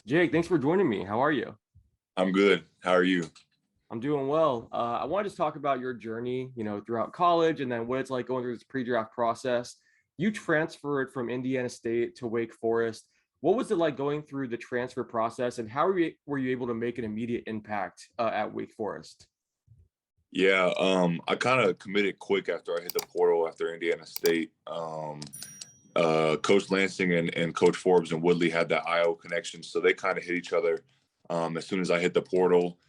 Jake, thanks for joining me. How are you? I'm good. How are you? I'm doing well. I wanted to talk about your journey, throughout college and then what it's like going through this pre-draft process. You transferred from Indiana State to Wake Forest. What was it like going through the transfer process, and how were you able to make an immediate impact at Wake Forest? Yeah, I kind of committed quick after I hit the portal after Indiana State. Coach Lansing and Coach Forbes and Woodley had that IO connection, so they kind of hit each other. As soon as I hit the portal,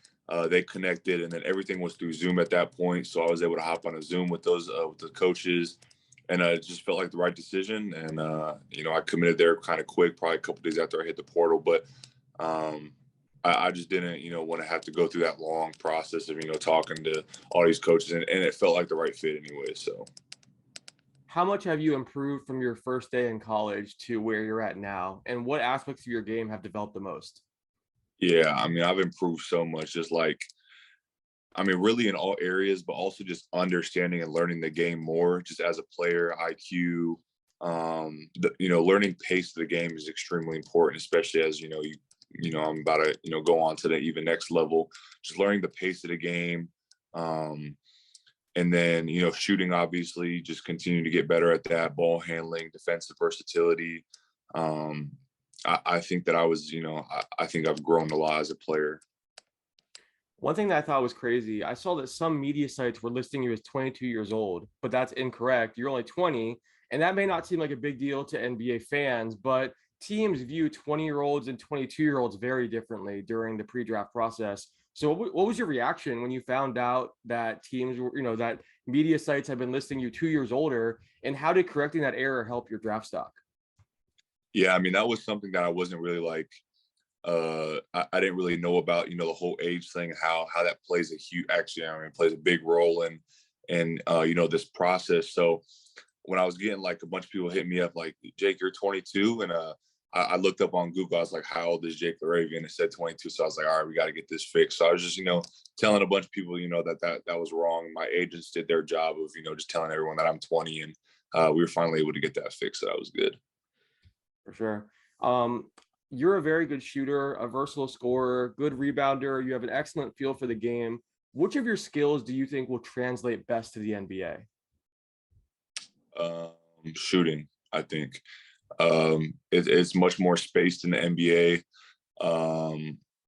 they connected, and then everything was through Zoom at that point. So I was able to hop on a Zoom with those with the coaches, and it just felt like the right decision. And I committed there kind of quick, probably a couple days after I hit the portal, but. Um, I just didn't, want to have to go through that long process of, talking to all these coaches, and it felt like the right fit anyway. So, How much have you improved from your first day in college to where you're at now, and what aspects of your game have developed the most? yeah, I mean, I've improved so much, just like, I mean, really in all areas, but also just understanding and learning the game more, just as a player, IQ, learning pace of the game is extremely important, especially as, I'm about to, go on to the even next level, just learning the pace of the game. Um, And then, shooting, obviously, just continue to get better at that, ball handling, defensive versatility. Um, I think that I think I've grown a lot as a player. One thing that I thought was crazy, I saw that some media sites were listing you as 22 years old, but that's incorrect. You're only 20, and that may not seem like a big deal to NBA fans, but teams view 20-year-olds and 22-year-olds very differently during the pre-draft process. So what was your reaction when you found out that teams were, that media sites have been listing you 2 years older, and how did correcting that error help your draft stock? Yeah, I mean, that was something that I wasn't really like, I didn't really know about, the whole age thing, how that plays a huge, actually, I mean, plays a big role in this process. So when I was getting like a bunch of people hit me up like, Jake, you're 22. And I looked up on Google. I was like, how old is Jake LaRavia? And it said 22. So I was like, all right, we got to get this fixed. So I was just, telling a bunch of people, that was wrong. My agents did their job of, just telling everyone that I'm 20. And we were finally able to get that fixed. So that was good. For sure. Um, you're a very good shooter, a versatile scorer, good rebounder. You have an excellent feel for the game. Which of your skills do you think will translate best to the NBA? Um, Shooting, I think. It's much more spaced in the NBA.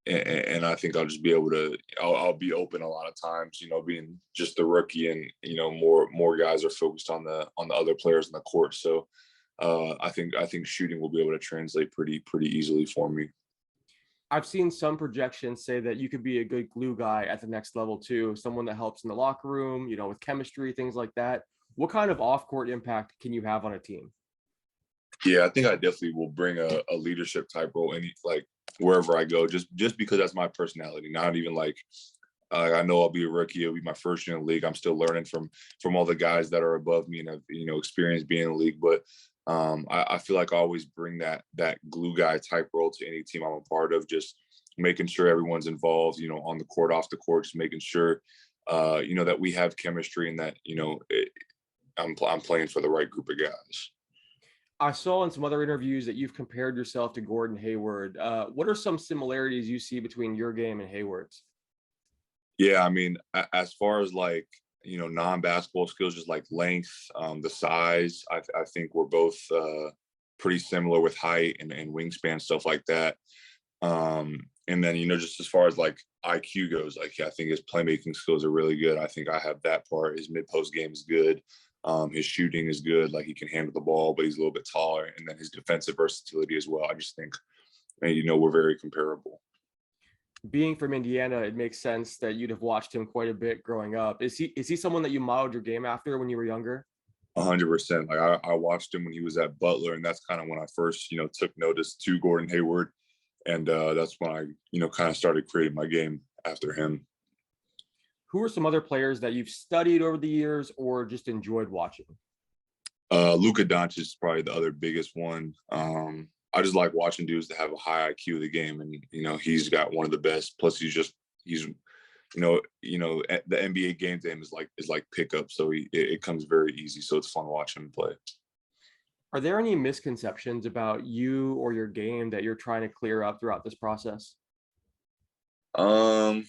And I think I'll just be able to. I'll be open a lot of times. Being just the rookie, and more guys are focused on the other players in the court. So I think shooting will be able to translate pretty easily for me. I've seen some projections say that you could be a good glue guy at the next level too, someone that helps in the locker room, with chemistry, things like that. What kind of off-court impact can you have on a team? Yeah, I think I definitely will bring a leadership type role any like wherever I go, just because that's my personality. Not even like I know I'll be a rookie. It'll be my first year in the league. I'm still learning from all the guys that are above me and have experience being in the league. But I feel like I always bring that glue guy type role to any team I'm a part of. Just making sure everyone's involved. On the court, off the court, just making sure that we have chemistry and that I'm playing for the right group of guys. I saw in some other interviews that you've compared yourself to Gordon Hayward. What are some similarities you see between your game and Hayward's? Yeah, I mean, as far as like non-basketball skills, just like length, the size, I think we're both pretty similar with height and wingspan stuff like that. And then just as far as like IQ goes, like yeah, I think his playmaking skills are really good. I think I have that part. His mid-post game is good. His shooting is good. Like he can handle the ball, but he's a little bit taller. And then his defensive versatility as well. I just think, man, we're very comparable. Being from Indiana, it makes sense that you'd have watched him quite a bit growing up. Is he someone that you modeled your game after when you were younger? 100%. Like I watched him when he was at Butler, and that's kind of when I first, took notice to Gordon Hayward, and that's when I, kind of started creating my game after him. Who are some other players that you've studied over the years or just enjoyed watching? Luka Doncic is probably the other biggest one. I just like watching dudes that have a high IQ of the game, and he's got one of the best. Plus, he's the NBA game to him is like pickup, so it comes very easy. So it's fun watching him play. Are there any misconceptions about you or your game that you're trying to clear up throughout this process? Um,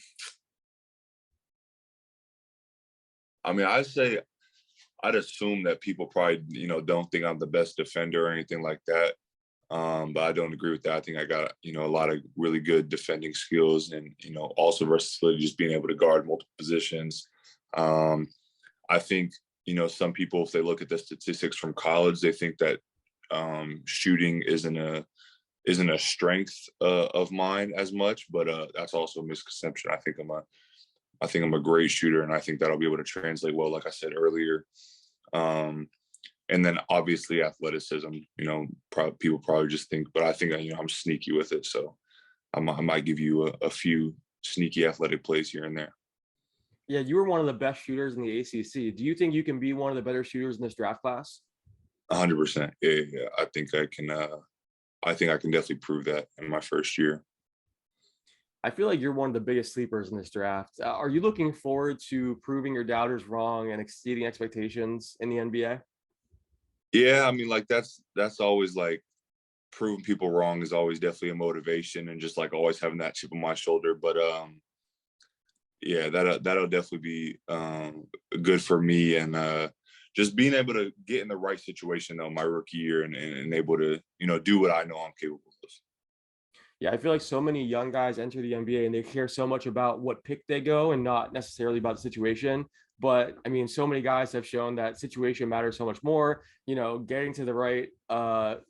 I mean, I'd assume that people probably, don't think I'm the best defender or anything like that. But I don't agree with that. I think I got, a lot of really good defending skills and, also versatility, just being able to guard multiple positions. Um, I think, some people, if they look at the statistics from college, they think that shooting isn't a strength of mine as much, but that's also a misconception. I think I'm a great shooter, and I think that'll be able to translate well, like I said earlier. Um, and then obviously athleticism. People probably just think, but I think I'm sneaky with it, so I might give you a few sneaky athletic plays here and there. Yeah, you were one of the best shooters in the ACC. Do you think you can be one of the better shooters in this draft class? 100%. Yeah, yeah, yeah. I think I can. I think I can definitely prove that in my first year. I feel like you're one of the biggest sleepers in this draft. Are you looking forward to proving your doubters wrong and exceeding expectations in the NBA? Yeah, I mean, like that's always like proving people wrong is always definitely a motivation, and just like always having that chip on my shoulder. But yeah, that'll definitely be good for me, and just being able to get in the right situation though my rookie year, and able to do what I know I'm capable of. Yeah, I feel like so many young guys enter the NBA and they care so much about what pick they go and not necessarily about the situation. But I mean, so many guys have shown that situation matters so much more. Getting to the right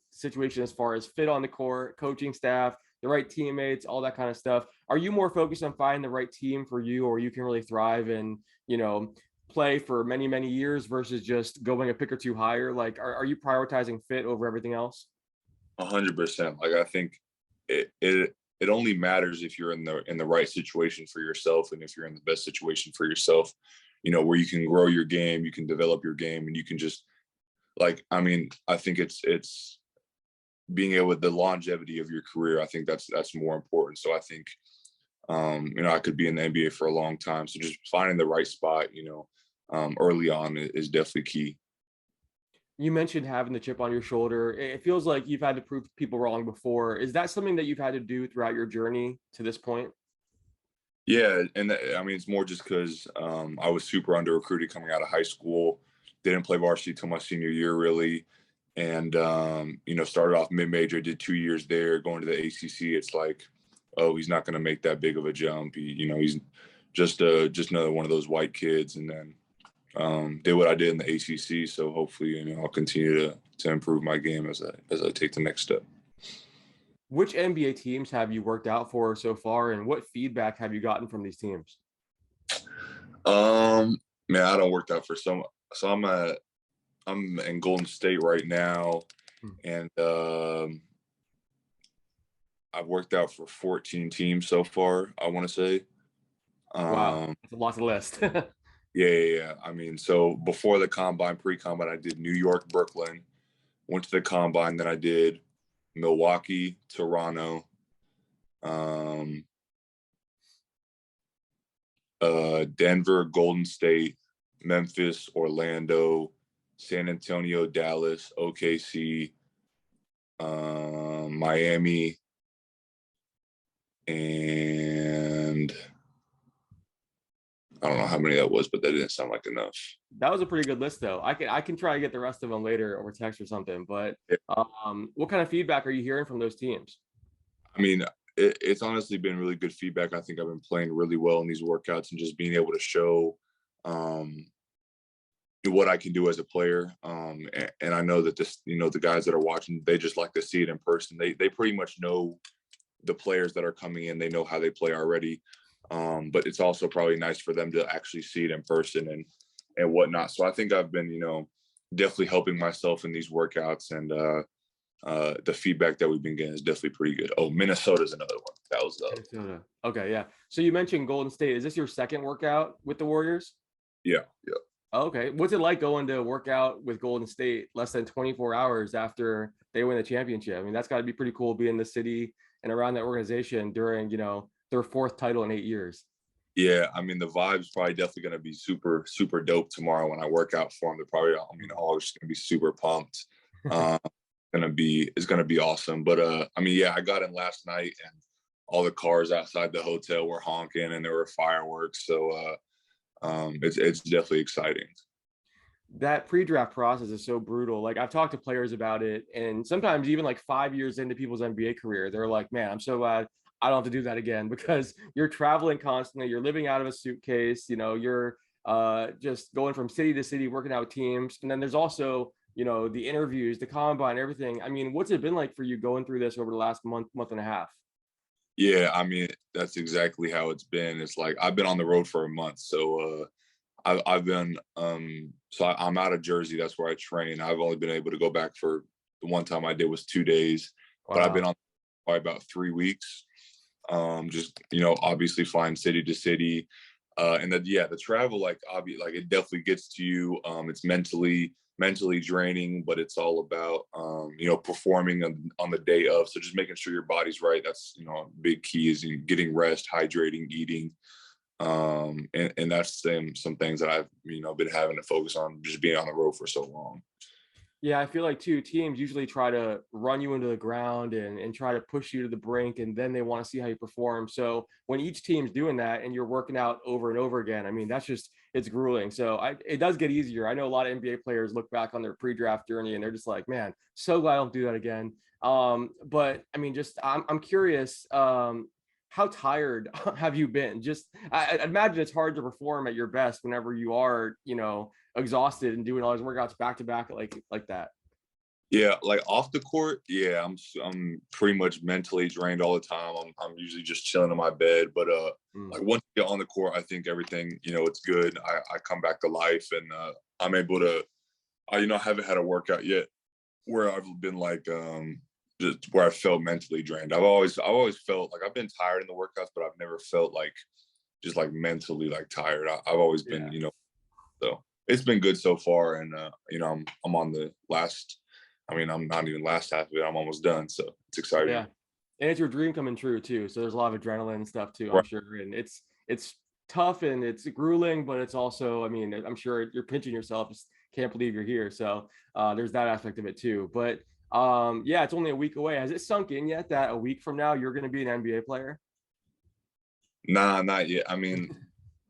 situation as far as fit on the court, coaching staff, the right teammates, all that kind of stuff. Are you more focused on finding the right team for you, or you can really thrive and play for many many years versus just going a pick or two higher? Like, are you prioritizing fit over everything else? 100%. Like I think it only matters if you're in the right situation for yourself, and if you're in the best situation for yourself, where you can grow your game, you can develop your game, and you can just like, I mean, I think it's being able the longevity of your career. I think that's more important. So I think I could be in the NBA for a long time. So just finding the right spot, early on is definitely key. You mentioned having the chip on your shoulder. It feels like you've had to prove people wrong before. Is that something that you've had to do throughout your journey to this point? Yeah, and I mean it's more just because I was super under recruited coming out of high school. Didn't play varsity till my senior year really, and started off mid major. Did 2 years there, going to the ACC. It's like, oh, he's not going to make that big of a jump. He's just another one of those white kids, and then did what I did in the ACC. So hopefully, I'll continue to improve my game as I take the next step. Which NBA teams have you worked out for so far, and what feedback have you gotten from these teams? Um, Man, I don't work out for some. So I'm in Golden State right now, Hmm. and I've worked out for 14 teams so far, I want to say. Wow, Um, that's a lot to list. yeah, yeah, yeah. I mean, so before the combine, pre-combine, I did New York, Brooklyn. Went to the combine, then I did Milwaukee, Toronto, um, Denver, Golden State, Memphis, Orlando, San Antonio, Dallas, OKC, Miami, and I don't know how many that was, but that didn't sound like enough. That was a pretty good list, though. I can try to get the rest of them later over text or something. But Yeah. what kind of feedback are you hearing from those teams? I mean, it's honestly been really good feedback. I think I've been playing really well in these workouts, and just being able to show um, what I can do as a player. And I know that the guys that are watching, they just like to see it in person. They pretty much know the players that are coming in. They know how they play already. But it's also probably nice for them to actually see it in person and whatnot. So I think I've been, definitely helping myself in these workouts, and the feedback that we've been getting is definitely pretty good. Oh, Minnesota's another one. That was the other one. Minnesota. Okay, yeah. So you mentioned Golden State. Is this your second workout with the Warriors? Yeah, yeah. Okay. What's it like going to work out with Golden State less than 24 hours after they win the championship? I mean, that's got to be pretty cool being in the city and around that organization during, their fourth title in 8 years. Yeah, I mean the vibe's probably definitely gonna be super, super dope tomorrow when I work out for them. They're probably, all just gonna be super pumped. Um, it's gonna be awesome. But I mean, yeah, I got in last night and all the cars outside the hotel were honking and there were fireworks. So it's definitely exciting. That pre-draft process is so brutal. Like I've talked to players about it, and sometimes even like 5 years into people's NBA career, they're like, "Man, I'm so glad I don't have to do that again," because you're traveling constantly, you're living out of a suitcase, you're just going from city to city, working out with teams, and then there's also the interviews, the combine, everything. I mean, what's it been like for you going through this over the last month and a half? Yeah, I mean, that's exactly how it's been. It's like I've been on the road for a month, so I've been I'm out of Jersey. That's where I train. I've only been able to go back for the one time I did was 2 days, but I've been Wow. on probably about 3 weeks. Just obviously flying city to city, and then yeah, the travel like it definitely gets to you. It's mentally draining, but it's all about performing on the day of. So just making sure your body's right. That's big key is getting rest, hydrating, eating. And that's some things that I've been having to focus on just being on the road for so long. Yeah, I feel like too, teams usually try to run you into the ground and try to push you to the brink, and then they want to see how you perform. So when each team's doing that and you're working out over and over again, I mean, it's grueling. So it does get easier. I know a lot of NBA players look back on their pre-draft journey and they're just like, man, so glad I don't do that again. But I mean, just I'm curious, how tired have you been? Just I imagine it's hard to perform at your best whenever you are, exhausted and doing all these workouts back to back like that. Yeah, like off the court, yeah, I'm pretty much mentally drained all the time. I'm usually just chilling in my bed, but Mm. like once you get on the court, I think everything it's good. I come back to life, and I'm able to. I haven't had a workout yet where I've been like just where I felt mentally drained. I've always felt like I've been tired in the workouts, but I've never felt like just like mentally like tired. I've always been Yeah. so it's been good so far, and I'm on the last. I mean, I'm not even last half of it. I'm almost done, so it's exciting. Yeah. And it's your dream coming true too. So there's a lot of adrenaline and stuff too, I'm Right. sure. And it's tough and it's grueling, but it's also, I mean, I'm sure you're pinching yourself. Just can't believe you're here. So there's that aspect of it too. But yeah, it's only a week away. Has it sunk in yet that a week from now you're going to be an NBA player? Nah, not yet. I mean,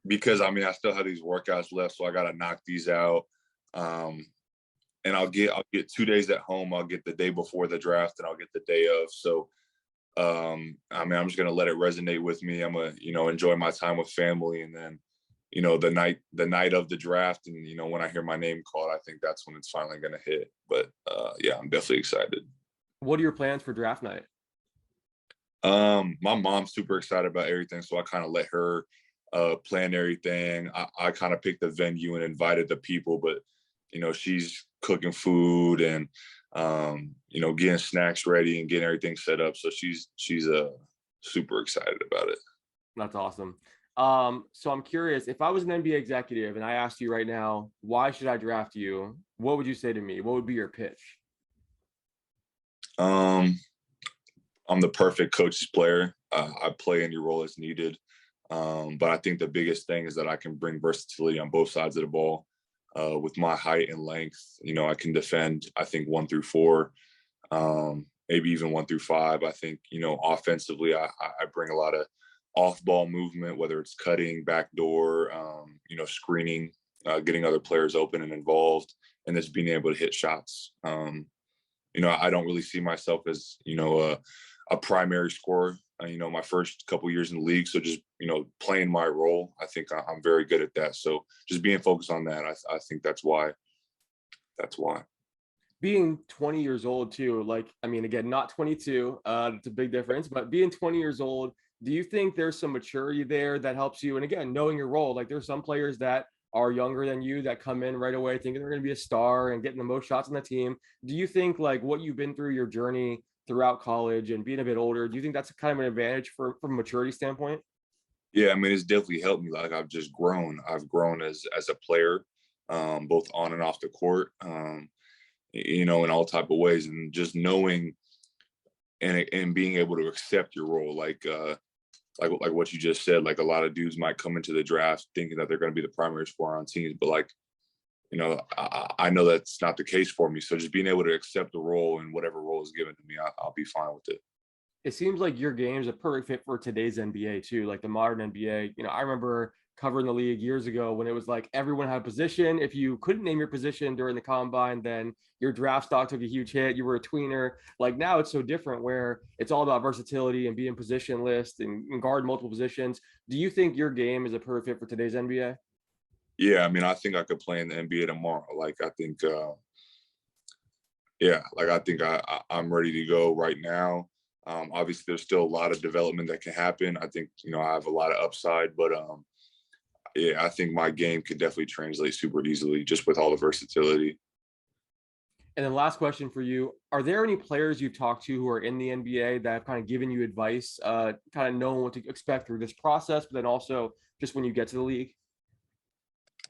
because I still have these workouts left, so I got to knock these out. Um, and I'll get 2 days at home. I'll get the day before the draft, and I'll get the day of. So I mean, I'm just gonna let it resonate with me. I'm gonna enjoy my time with family, and then the night of the draft, and when I hear my name called, I think that's when it's finally gonna hit. But yeah, I'm definitely excited. What are your plans for draft night? My mom's super excited about everything, so I kind of let her plan everything. I kind of picked the venue and invited the people, but she's cooking food and getting snacks ready and getting everything set up. So she's super excited about it. That's awesome. So I'm curious, if I was an NBA executive and I asked you right now, why should I draft you? What would you say to me? What would be your pitch? Um, I'm the perfect coach's player. I play any role as needed. But I think the biggest thing is that I can bring versatility on both sides of the ball. With my height and length, I can defend, I think, 1 through 4, maybe even 1 through 5. I think, offensively, I bring a lot of off ball movement, whether it's cutting, backdoor, screening, getting other players open and involved, and just being able to hit shots. I don't really see myself as a primary scorer. My first couple years in the league, so just playing my role, I think I'm very good at that. So just being focused on that, I think that's why. That's why. Being 20 years old too, like, I mean, again, not 22, it's a big difference, but being 20 years old, do you think there's some maturity there that helps you? And again, knowing your role, like there's some players that are younger than you that come in right away thinking they're going to be a star and getting the most shots on the team. Do you think like what you've been through your journey throughout college and being a bit older, do you think that's kind of an advantage from a maturity standpoint? Yeah, I mean, it's definitely helped me. Like I've just grown. I've grown as a player, both on and off the court. In all type of ways, and just knowing and being able to accept your role, like what you just said. Like a lot of dudes might come into the draft thinking that they're going to be the primary scorer on teams, but like I know that's not the case for me. So just being able to accept the role and whatever role is given to me, I'll be fine with it. It seems like your game is a perfect fit for today's NBA too, like the modern NBA. I remember covering the league years ago when it was like everyone had a position. If you couldn't name your position during the combine, then your draft stock took a huge hit. You were a tweener. Like now it's so different where it's all about versatility and being positionless and guard multiple positions. Do you think your game is a perfect fit for today's NBA? Yeah, I mean, I think I could play in the NBA tomorrow. Like, I think, yeah, like I think I'm ready to go right now. Obviously, there's still a lot of development that can happen. I think I have a lot of upside, but yeah, I think my game could definitely translate super easily just with all the versatility. And then last question for you. Are there any players you've talked to who are in the NBA that have kind of given you advice, kind of knowing what to expect through this process, but then also just when you get to the league?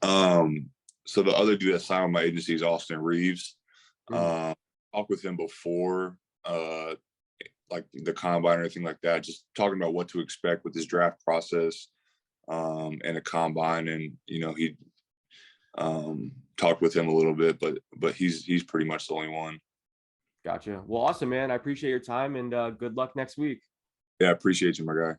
Um, so the other dude that signed with my agency is Austin Reeves. Mhm. Talked with him before, like the combine or anything like that. Just talking about what to expect with this draft process and a combine, and he talked with him a little bit, but he's pretty much the only one. Gotcha. Well, awesome, man. I appreciate your time and good luck next week. Yeah, I appreciate you, my guy.